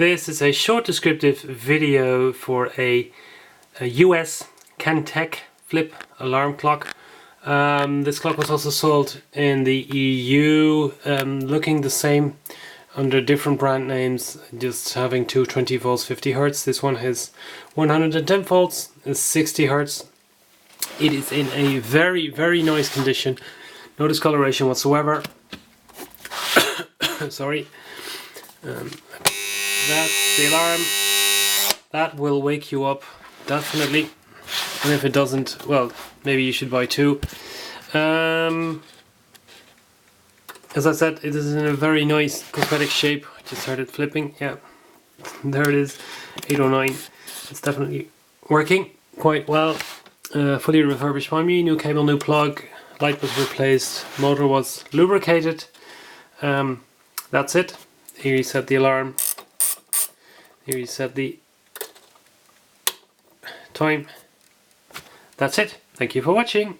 This is a short descriptive video for a US Kentech flip alarm clock. This clock was also sold in the EU, looking the same under different brand names, just having two 20 volts 50 Hertz. This one has 110 volts, is 60 Hertz. It is in a very nice condition, no discoloration whatsoever. Sorry. That's the alarm. That will wake you up, definitely. And if it doesn't, well, maybe you should buy two. As I said, it is in a very nice cosmetic shape. I just started flipping. Yeah, there it is, 809. It's definitely working quite well. Fully refurbished by me. New cable, new plug. Light was replaced. Motor was lubricated. That's it. Here you set the alarm. Here you set the time. That's it. Thank you for watching.